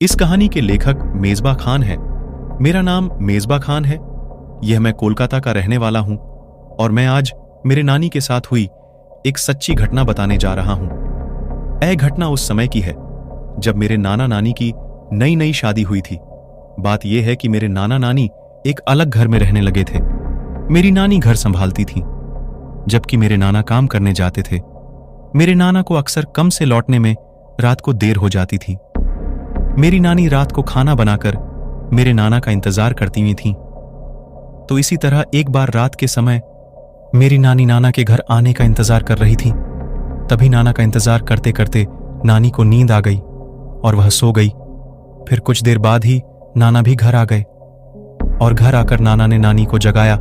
इस कहानी के लेखक मेजबा खान हैं। मेरा नाम मेजबा खान है। यह मैं कोलकाता का रहने वाला हूं और मैं आज मेरे नानी के साथ हुई एक सच्ची घटना बताने जा रहा हूं। यह घटना उस समय की है जब मेरे नाना नानी की नई नई शादी हुई थी। बात यह है कि मेरे नाना नानी एक अलग घर में रहने लगे थे। मेरी नानी घर संभालती थी जबकि मेरे नाना काम करने जाते थे। मेरे नाना को अक्सर कम से लौटने में रात को देर हो जाती थी। मेरी नानी रात को खाना बनाकर मेरे नाना का इंतजार करती हुई थीं। तो इसी तरह एक बार रात के समय मेरी नानी नाना के घर आने का इंतजार कर रही थी। तभी नाना का इंतजार करते करते नानी को नींद आ गई और वह सो गई। फिर कुछ देर बाद ही नाना भी घर आ गए और घर आकर नाना ने नानी को जगाया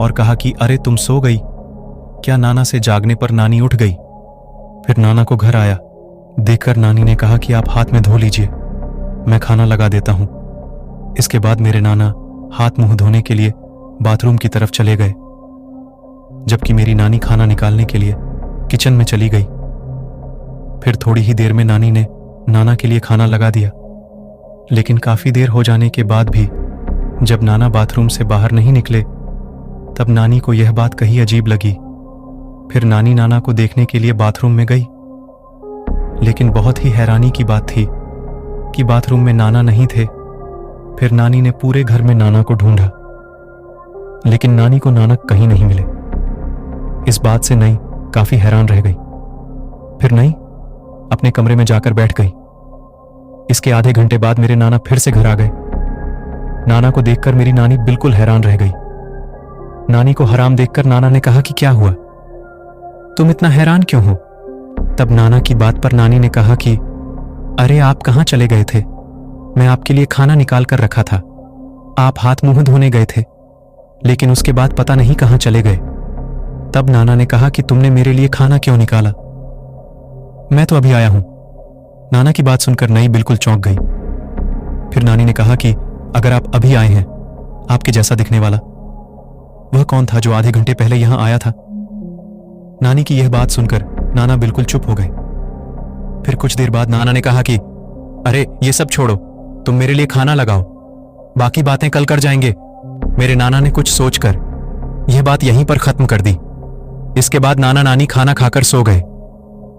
और कहा कि अरे तुम सो गई क्या। नाना से जागने पर नानी उठ गई। फिर नाना को घर आया देखकर नानी ने कहा कि आप हाथ में धो लीजिए, मैं खाना लगा देता हूं। इसके बाद मेरे नाना हाथ मुंह धोने के लिए बाथरूम की तरफ चले गए जबकि मेरी नानी खाना निकालने के लिए किचन में चली गई। फिर थोड़ी ही देर में नानी ने नाना के लिए खाना लगा दिया। लेकिन काफी देर हो जाने के बाद भी जब नाना बाथरूम से बाहर नहीं निकले तब नानी को यह बात कहीं अजीब लगी। फिर नानी नाना को देखने के लिए बाथरूम में गई। लेकिन बहुत ही हैरानी की बात थी कि बाथरूम में नाना नहीं थे। फिर नानी ने पूरे घर में नाना को ढूंढा लेकिन नानी को नाना कहीं नहीं मिले। इस बात से नई काफी हैरान रह गई। फिर नई अपने कमरे में जाकर बैठ गई। इसके आधे घंटे बाद मेरे नाना फिर से घर आ गए। नाना को देखकर मेरी नानी बिल्कुल हैरान रह गई। नानी को हराम देखकर नाना ने कहा कि क्या हुआ, तुम इतना हैरान क्यों हो। तब नाना की बात पर नानी ने कहा कि अरे आप कहां चले गए थे, मैं आपके लिए खाना निकाल कर रखा था। आप हाथ मुंह धोने गए थे लेकिन उसके बाद पता नहीं कहां चले गए। तब नाना ने कहा कि तुमने मेरे लिए खाना क्यों निकाला, मैं तो अभी आया हूं। नाना की बात सुनकर नई बिल्कुल चौंक गई। फिर नानी ने कहा कि अगर आप अभी आए हैं, आपके जैसा दिखने वाला वह कौन था जो आधे घंटे पहले यहां आया था। नानी की यह बात सुनकर नाना बिल्कुल चुप हो गए। फिर कुछ देर बाद नाना ने कहा कि अरे ये सब छोड़ो, तुम मेरे लिए खाना लगाओ, बाकी बातें कल कर जाएंगे। मेरे नाना ने कुछ सोचकर यह बात यहीं पर खत्म कर दी। इसके बाद नाना नानी खाना खाकर सो गए।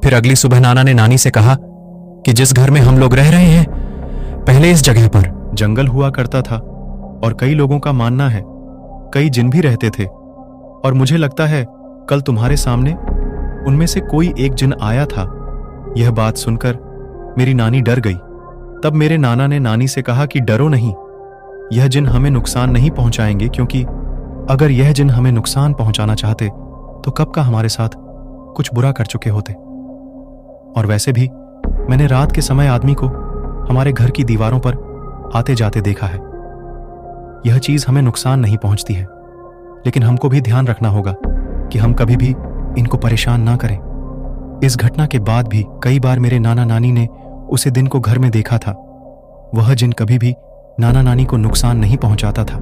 फिर अगली सुबह नाना ने नानी से कहा कि जिस घर में हम लोग रह रहे हैं पहले इस जगह पर जंगल हुआ करता था और कई लोगों का मानना है कई जिन भी रहते थे और मुझे लगता है कल तुम्हारे सामने उनमें से कोई एक जिन आया था। यह बात सुनकर मेरी नानी डर गई। तब मेरे नाना ने नानी से कहा कि डरो नहीं, यह जिन हमें नुकसान नहीं पहुंचाएंगे, क्योंकि अगर यह जिन हमें नुकसान पहुंचाना चाहते तो कब का हमारे साथ कुछ बुरा कर चुके होते। और वैसे भी मैंने रात के समय आदमी को हमारे घर की दीवारों पर आते जाते देखा है। यह चीज हमें नुकसान नहीं पहुंचती है, लेकिन हमको भी ध्यान रखना होगा कि हम कभी भी इनको परेशान ना करें। इस घटना के बाद भी कई बार मेरे नाना नानी ने उसे दिन को घर में देखा था। वह जिन कभी भी नाना नानी को नुकसान नहीं पहुंचाता था।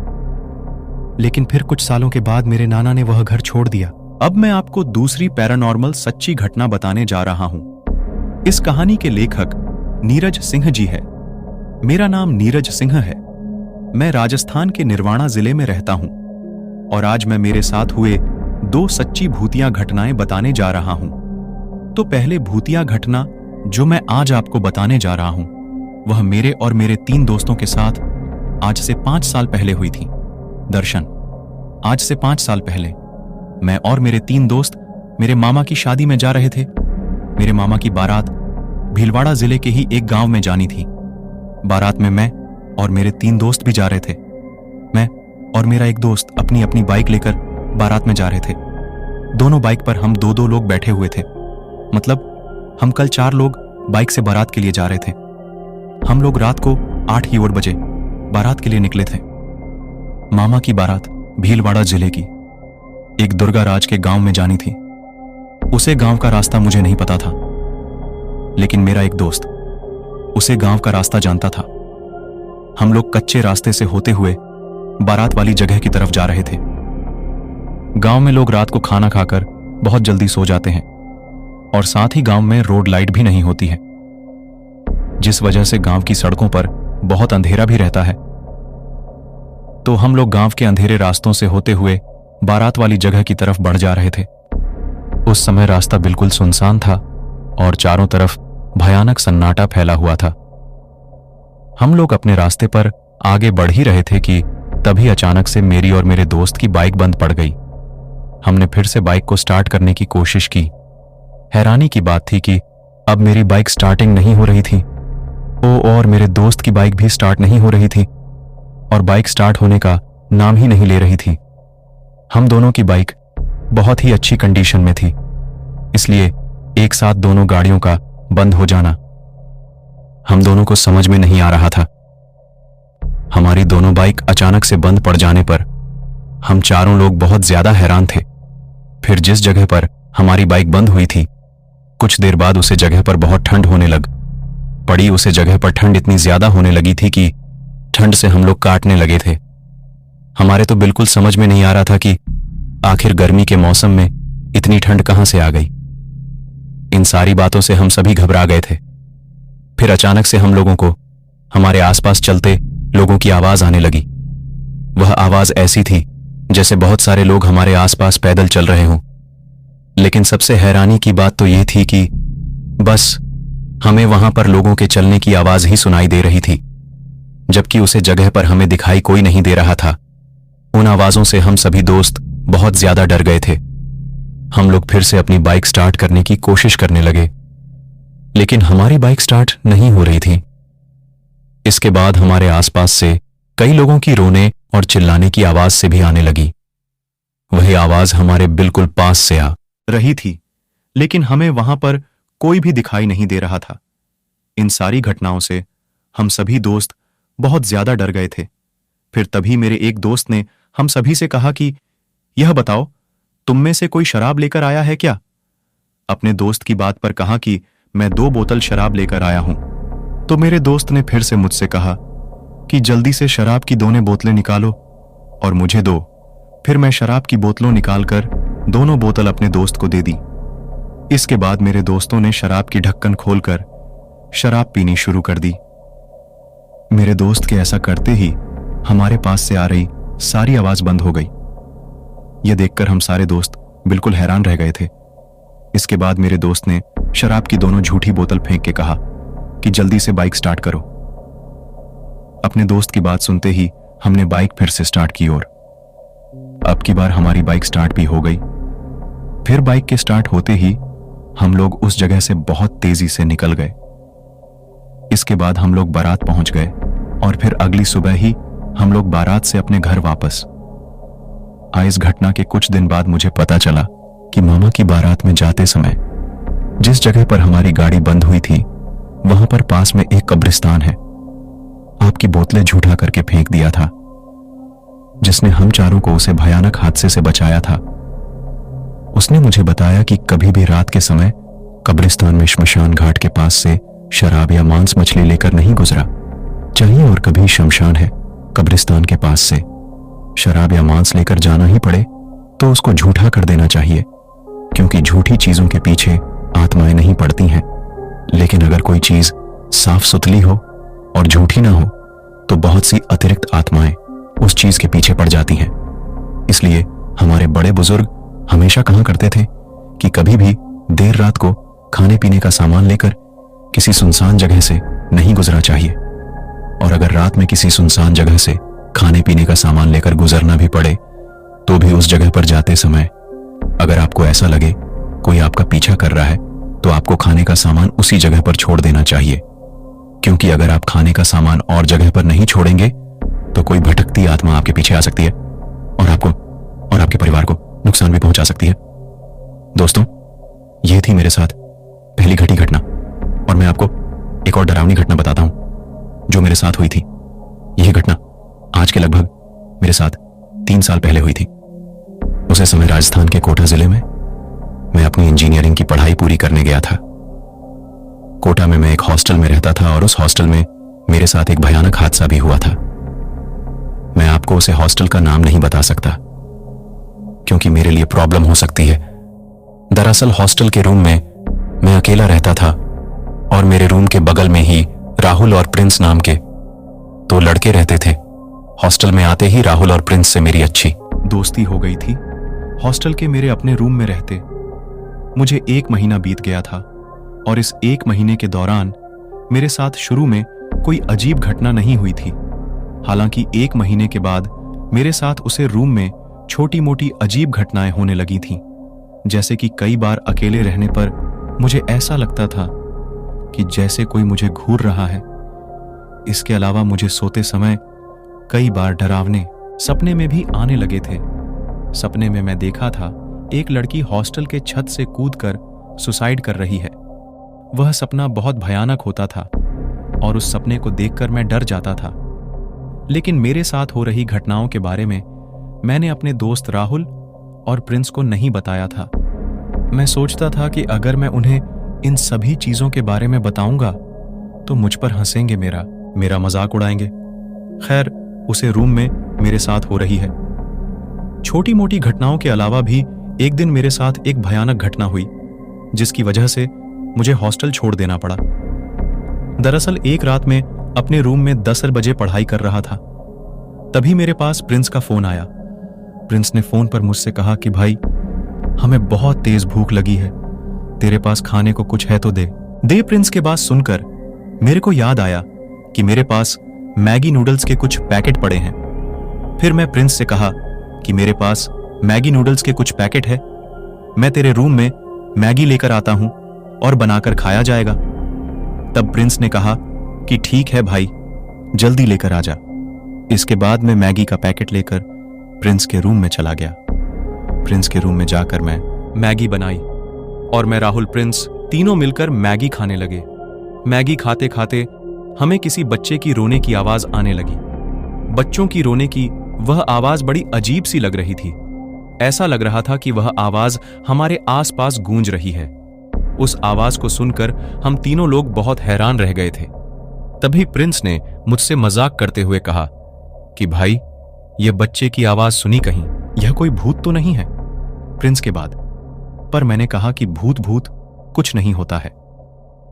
लेकिन फिर कुछ सालों के बाद मेरे नाना ने वह घर छोड़ दिया। अब मैं आपको दूसरी पैरानॉर्मल सच्ची घटना बताने जा रहा हूं। इस कहानी के लेखक नीरज सिंह जी है। मेरा नाम नीरज सिंह है। मैं राजस्थान के निर्वाणा जिले में रहता हूं और आज मैं मेरे साथ हुए दो सच्ची भूतिया घटनाएं बताने जा रहा हूं। तो पहले भूतिया घटना जो मैं आज आपको बताने जा रहा हूं वह मेरे और मेरे 3 दोस्तों के साथ आज से 5 साल पहले हुई थी। दर्शन, आज से 5 साल पहले मैं और मेरे 3 दोस्त मेरे मामा की शादी में जा रहे थे। मेरे मामा की बारात भीलवाड़ा जिले के ही एक गांव में जानी थी। बारात में मैं और मेरे 3 दोस्त भी जा रहे थे। मैं और मेरा एक दोस्त अपनी अपनी बाइक लेकर बारात में जा रहे थे। दोनों बाइक पर हम 2-2 लोग बैठे हुए थे। मतलब हम कल 4 लोग बाइक से बारात के लिए जा रहे थे। हम लोग रात को 8 ही और बजे बारात के लिए निकले थे। मामा की बारात भीलवाड़ा जिले की एक दुर्गा राज के गांव में जानी थी। उसे गांव का रास्ता मुझे नहीं पता था, लेकिन मेरा एक दोस्त उसे गांव का रास्ता जानता था। हम लोग कच्चे रास्ते से होते हुए बारात वाली जगह की तरफ जा रहे थे। गांव में लोग रात को खाना खाकर बहुत जल्दी सो जाते हैं और साथ ही गांव में रोड लाइट भी नहीं होती है। जिस वजह से गांव की सड़कों पर बहुत अंधेरा भी रहता है। तो हम लोग गांव के अंधेरे रास्तों से होते हुए बारात वाली जगह की तरफ बढ़ जा रहे थे। उस समय रास्ता बिल्कुल सुनसान था और चारों तरफ भयानक सन्नाटा फैला हुआ था। हम लोग अपने रास्ते पर आगे बढ़ ही रहे थे कि तभी अचानक से मेरी और मेरे दोस्त की बाइक बंद पड़ गई। हमने फिर से बाइक को स्टार्ट करने की कोशिश की। हैरानी की बात थी कि अब मेरी बाइक स्टार्टिंग नहीं हो रही थी। और मेरे दोस्त की बाइक भी स्टार्ट नहीं हो रही थी और बाइक स्टार्ट होने का नाम ही नहीं ले रही थी। हम दोनों की बाइक बहुत ही अच्छी कंडीशन में थी, इसलिए एक साथ दोनों गाड़ियों का बंद हो जाना हम दोनों को समझ में नहीं आ रहा था। हमारी दोनों बाइक अचानक से बंद पड़ जाने पर हम चारों लोग बहुत ज्यादा हैरान थे। फिर जिस जगह पर हमारी बाइक बंद हुई थी, कुछ देर बाद उसे जगह पर बहुत ठंड होने लग पड़ी। उसे जगह पर ठंड इतनी ज्यादा होने लगी थी कि ठंड से हम लोग काटने लगे थे। हमारे तो बिल्कुल समझ में नहीं आ रहा था कि आखिर गर्मी के मौसम में इतनी ठंड कहां से आ गई। इन सारी बातों से हम सभी घबरा गए थे। फिर अचानक से हम लोगों को हमारे आसपास चलते लोगों की आवाज आने लगी। वह आवाज ऐसी थी जैसे बहुत सारे लोग हमारे आसपास पैदल चल रहे हों। लेकिन सबसे हैरानी की बात तो यह थी कि बस हमें वहां पर लोगों के चलने की आवाज ही सुनाई दे रही थी, जबकि उसे जगह पर हमें दिखाई कोई नहीं दे रहा था। उन आवाजों से हम सभी दोस्त बहुत ज्यादा डर गए थे। हम लोग फिर से अपनी बाइक स्टार्ट करने की कोशिश करने लगे, लेकिन हमारी बाइक स्टार्ट नहीं हो रही थी। इसके बाद हमारे आसपास से कई लोगों की रोने और चिल्लाने की आवाज से भी आने लगी। वही आवाज हमारे बिल्कुल पास से आ रही थी, लेकिन हमें वहां पर कोई भी दिखाई नहीं दे रहा था। इन सारी घटनाओं से हम सभी दोस्त बहुत ज्यादा डर गए थे। फिर तभी मेरे एक दोस्त ने हम सभी से कहा कि यह बताओ, तुम में से कोई शराब लेकर आया है क्या? अपने दोस्त की बात पर कहा कि मैं 2 बोतल शराब लेकर आया हूं। तो मेरे दोस्त ने फिर से मुझसे कहा कि जल्दी से शराब की दोनों बोतलें निकालो और मुझे दो। फिर मैं शराब की बोतलों निकालकर दोनों बोतल अपने दोस्त को दे दी। इसके बाद मेरे दोस्तों ने शराब की ढक्कन खोलकर शराब पीनी शुरू कर दी। मेरे दोस्त के ऐसा करते ही हमारे पास से आ रही सारी आवाज बंद हो गई। यह देखकर हम सारे दोस्त बिल्कुल हैरान रह गए थे। इसके बाद मेरे दोस्त ने शराब की दोनों झूठी बोतल फेंक के कहा कि जल्दी से बाइक स्टार्ट करो। अपने दोस्त की बात सुनते ही हमने बाइक फिर से स्टार्ट की और अब की बार हमारी बाइक स्टार्ट भी हो गई। फिर बाइक के स्टार्ट होते ही हम लोग उस जगह से बहुत तेजी से निकल गए। इसके बाद हम लोग बारात पहुंच गए और फिर अगली सुबह ही हम लोग बारात से अपने घर वापस आए। इस घटना के कुछ दिन बाद मुझे पता चला कि मामा की बारात में जाते समय जिस जगह पर हमारी गाड़ी बंद हुई थी, वहां पर पास में एक कब्रिस्तान है। आपकी बोतलें झूठा करके फेंक दिया था, जिसने हम चारों को उसे भयानक हादसे से बचाया था। उसने मुझे बताया कि कभी भी रात के समय कब्रिस्तान में श्मशान घाट के पास से शराब या मांस मछली लेकर नहीं गुजरा चाहिए, और कभी शमशान है कब्रिस्तान के पास से शराब या मांस लेकर जाना ही पड़े तो उसको झूठा कर देना चाहिए, क्योंकि झूठी चीजों के पीछे आत्माएं नहीं पड़ती हैं। लेकिन अगर कोई चीज साफ सुथरी हो और झूठी ना हो तो बहुत सी अतिरिक्त आत्माएं उस चीज के पीछे पड़ जाती हैं। इसलिए हमारे बड़े बुजुर्ग हमेशा कहा करते थे कि कभी भी देर रात को खाने पीने का सामान लेकर किसी सुनसान जगह से नहीं गुजरना चाहिए, और अगर रात में किसी सुनसान जगह से खाने पीने का सामान लेकर गुजरना भी पड़े तो भी उस जगह पर जाते समय अगर आपको ऐसा लगे कोई आपका पीछा कर रहा है तो आपको खाने का सामान उसी जगह पर छोड़ देना चाहिए, क्योंकि अगर आप खाने का सामान और जगह पर नहीं छोड़ेंगे तो कोई भटकती आत्मा आपके पीछे आ सकती है और आपको और आपके परिवार को नुकसान भी पहुंचा सकती है। दोस्तों, यह थी मेरे साथ पहली घटी घटना, और मैं आपको एक और डरावनी घटना बताता हूं जो मेरे साथ हुई थी। यह घटना आज के लगभग मेरे साथ 3 साल पहले हुई थी। उसे समय राजस्थान के कोटा जिले में मैं अपनी इंजीनियरिंग की पढ़ाई पूरी करने गया था। कोटा में मैं एक हॉस्टल में रहता था और उस हॉस्टल में मेरे साथ एक भयानक हादसा भी हुआ था। मैं आपको उसे हॉस्टल का नाम नहीं बता सकता क्योंकि मेरे लिए प्रॉब्लम हो सकती है। दरअसल हॉस्टल के रूम में मैं अकेला रहता था और मेरे रूम के बगल में ही राहुल और प्रिंस नाम के 2 लड़के रहते थे। हॉस्टल में आते ही राहुल और प्रिंस से मेरी अच्छी दोस्ती हो गई थी। हॉस्टल के मेरे अपने रूम में रहते मुझे 1 महीना बीत गया था और इस 1 महीने के दौरान मेरे साथ शुरू में कोई अजीब घटना नहीं हुई थी। हालांकि 1 महीने के बाद मेरे साथ उसे रूम में छोटी मोटी अजीब घटनाएं होने लगी थीं। जैसे कि कई बार अकेले रहने पर मुझे ऐसा लगता था कि जैसे कोई मुझे घूर रहा है। इसके अलावा मुझे सोते समय कई बार डरावने सपने में भी आने लगे थे। सपने में मैं देखा था एक लड़की हॉस्टल के छत से कूदकर सुसाइड कर रही है। वह सपना बहुत भयानक होता था और उस सपने को देखकर मैं डर जाता था। लेकिन मेरे साथ हो रही घटनाओं के बारे में मैंने अपने दोस्त राहुल और प्रिंस को नहीं बताया था। मैं सोचता था कि अगर मैं उन्हें इन सभी चीजों के बारे में बताऊंगा तो मुझ पर हंसेंगे, मेरा मजाक उड़ाएंगे। खैर, उसे रूम में मेरे साथ हो रही है। छोटी मोटी घटनाओं के अलावा भी एक दिन मेरे साथ एक भयानक घटना हुई जिसकी वजह से मुझे हॉस्टल छोड़ देना पड़ा। दरअसल एक रात में अपने रूम में 10 बजे पढ़ाई कर रहा था। तभी मेरे पास प्रिंस का फोन आया। प्रिंस ने फोन पर मुझसे कहा कि भाई, हमें बहुत तेज भूख लगी है, तेरे पास खाने को कुछ है तो दे। प्रिंस के बात सुनकर मेरे को याद आया कि मेरे पास मैगी नूडल्स के कुछ पैकेट पड़े हैं। फिर मैं प्रिंस से कहा कि मेरे पास मैगी नूडल्स के कुछ पैकेट है, मैं तेरे रूम में मैगी लेकर आता हूं और बनाकर खाया जाएगा। तब प्रिंस ने कहा कि ठीक है भाई, जल्दी लेकर आ जा। इसके बाद मैं मैगी का पैकेट लेकर प्रिंस के रूम में चला गया। प्रिंस के रूम में जाकर मैं मैगी बनाई और मैं, राहुल, प्रिंस तीनों मिलकर मैगी खाने लगे। मैगी खाते खाते हमें किसी बच्चे की रोने की आवाज आने लगी। बच्चों की रोने की वह आवाज बड़ी अजीब सी लग रही थी। ऐसा लग रहा था कि वह आवाज हमारे आसपास गूंज रही है। उस आवाज को सुनकर हम तीनों लोग बहुत हैरान रह गए थे। तभी प्रिंस ने मुझसे मजाक करते हुए कहा कि भाई, यह बच्चे की आवाज सुनी कहीं, यह कोई भूत तो नहीं है? प्रिंस के बाद पर मैंने कहा कि भूत कुछ नहीं होता है,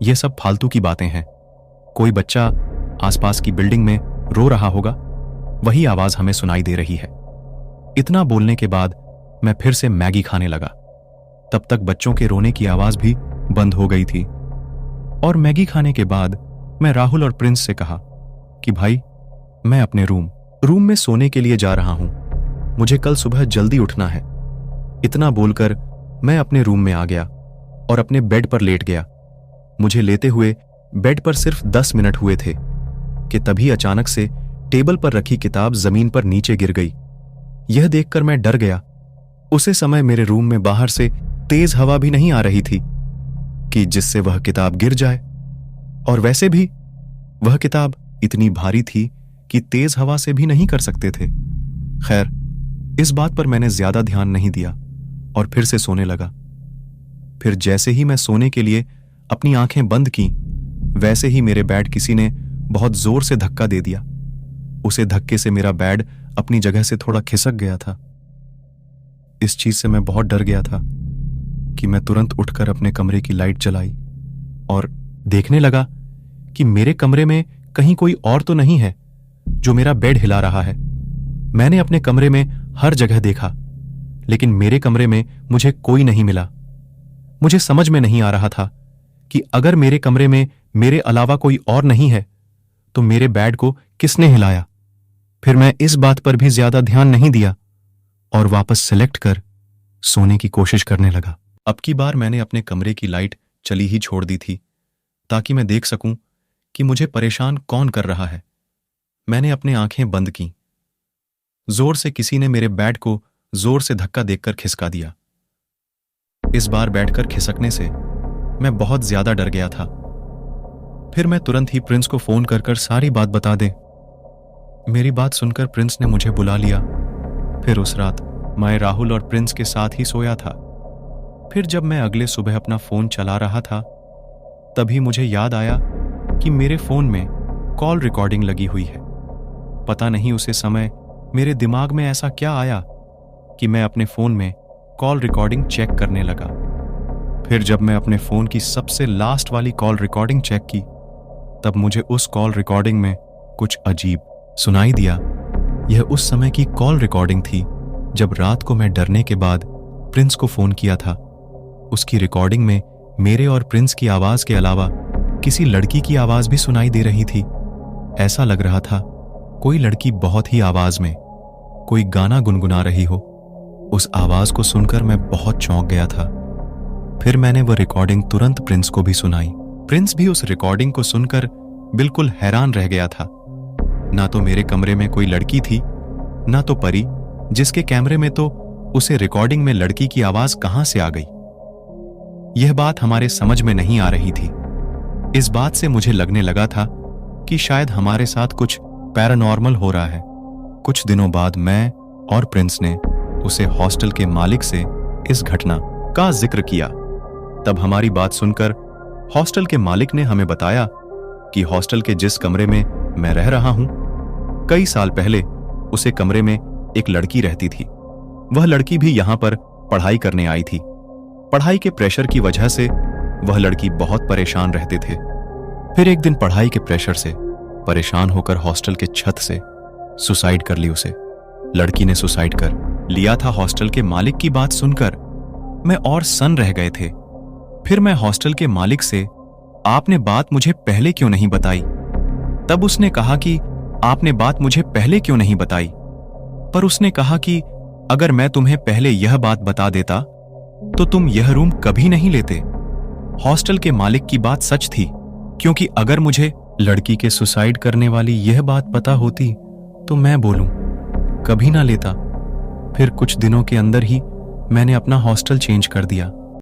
यह सब फालतू की बातें हैं। कोई बच्चा आसपास की बिल्डिंग में रो रहा होगा, वही आवाज हमें सुनाई दे रही है। इतना बोलने के बाद मैं फिर से मैगी खाने लगा। तब तक बच्चों के रोने की आवाज भी बंद हो गई थी। और मैगी खाने के बाद मैं राहुल और प्रिंस से कहा कि भाई, मैं अपने रूम में सोने के लिए जा रहा हूं, मुझे कल सुबह जल्दी उठना है। इतना बोलकर मैं अपने रूम में आ गया और अपने बेड पर लेट गया। मुझे लेते हुए बेड पर सिर्फ 10 मिनट हुए थे कि तभी अचानक से टेबल पर रखी किताब जमीन पर नीचे गिर गई। यह देखकर मैं डर गया। उसी समय मेरे रूम में बाहर से तेज हवा भी नहीं आ रही थी कि जिससे वह किताब गिर जाए, और वैसे भी वह किताब इतनी भारी थी कि तेज हवा से भी नहीं कर सकते थे। खैर, इस बात पर मैंने ज्यादा ध्यान नहीं दिया और फिर से सोने लगा। फिर जैसे ही मैं सोने के लिए अपनी आंखें बंद की, वैसे ही मेरे बेड किसी ने बहुत जोर से धक्का दे दिया। उसे धक्के से मेरा बेड अपनी जगह से थोड़ा खिसक गया था। इस चीज से मैं बहुत डर गया था कि मैं तुरंत उठकर अपने कमरे की लाइट जलाई और देखने लगा कि मेरे कमरे में कहीं कोई और तो नहीं है जो मेरा बेड हिला रहा है। मैंने अपने कमरे में हर जगह देखा, लेकिन मेरे कमरे में मुझे कोई नहीं मिला। मुझे समझ में नहीं आ रहा था कि अगर मेरे कमरे में मेरे अलावा कोई और नहीं है तो मेरे बेड को किसने हिलाया। फिर मैं इस बात पर भी ज्यादा ध्यान नहीं दिया और वापस सेलेक्ट कर सोने की कोशिश करने लगा। अब की बार मैंने अपने कमरे की लाइट चली ही छोड़ दी थी ताकि मैं देख सकूं कि मुझे परेशान कौन कर रहा है। मैंने अपनी आंखें बंद की। जोर से किसी ने मेरे बेड को जोर से धक्का देकर खिसका दिया। इस बार बैठकर खिसकने से मैं बहुत ज्यादा डर गया था। फिर मैं तुरंत ही प्रिंस को फोन कर सारी बात बता दे। मेरी बात सुनकर प्रिंस ने मुझे बुला लिया। फिर उस रात मैं राहुल और प्रिंस के साथ ही सोया था। फिर जब मैं अगले सुबह अपना फोन चला रहा था, तभी मुझे याद आया कि मेरे फोन में कॉल रिकॉर्डिंग लगी हुई है। पता नहीं उसे समय मेरे दिमाग में ऐसा क्या आया कि मैं अपने फोन में कॉल रिकॉर्डिंग चेक करने लगा। फिर जब मैं अपने फोन की सबसे लास्ट वाली कॉल रिकॉर्डिंग चेक की, तब मुझे उस कॉल रिकॉर्डिंग में कुछ अजीब सुनाई दिया। यह उस समय की कॉल रिकॉर्डिंग थी जब रात को मैं डरने के बाद प्रिंस को फोन किया था। उसकी रिकॉर्डिंग में मेरे और प्रिंस की आवाज के अलावा किसी लड़की की आवाज भी सुनाई दे रही थी। ऐसा लग रहा था कोई लड़की बहुत ही आवाज में कोई गाना गुनगुना रही हो। उस आवाज को सुनकर मैं बहुत चौंक गया था। फिर मैंने वह रिकॉर्डिंग तुरंत प्रिंस को भी सुनाई। प्रिंस भी उस रिकॉर्डिंग को सुनकर बिल्कुल हैरान रह गया था। ना तो मेरे कमरे में कोई लड़की थी, ना तो परी, जिसके कैमरे में तो उसे रिकॉर्डिंग में लड़की की आवाज कहां से आ गई। यह बात हमारे समझ में नहीं आ रही थी। इस बात से मुझे लगने लगा था कि शायद हमारे साथ कुछ पैरानॉर्मल हो रहा है। कुछ दिनों बाद मैं और प्रिंस ने उसे हॉस्टल के मालिक से इस घटना का जिक्र किया। तब हमारी बात सुनकर हॉस्टल के मालिक ने हमें बताया कि हॉस्टल के जिस कमरे में मैं रह रहा हूं, कई साल पहले उसे कमरे में एक लड़की रहती थी। वह लड़की भी यहां पर पढ़ाई करने आई थी। पढ़ाई के प्रेशर की वजह से वह लड़की बहुत परेशान रहते थे। फिर एक दिन पढ़ाई के प्रेशर से परेशान होकर हॉस्टल के छत से सुसाइड कर ली उसे। लड़की ने सुसाइड कर लिया था। हॉस्टल के मालिक की बात सुनकर मैं और सन रह गए थे। फिर मैं हॉस्टल के मालिक से, आपने बात मुझे पहले क्यों नहीं बताई? तब उसने कहा कि आपने बात मुझे पहले क्यों नहीं बताई? पर उसने कहा कि अगर मैं तुम्हें पहले यह बात बता देता तो तुम यह रूम कभी नहीं लेते। हॉस्टल के मालिक की बात सच थी, क्योंकि अगर मुझे लड़की के सुसाइड करने वाली यह बात पता होती तो मैं बोलूं कभी ना लेता। फिर कुछ दिनों के अंदर ही मैंने अपना हॉस्टल चेंज कर दिया।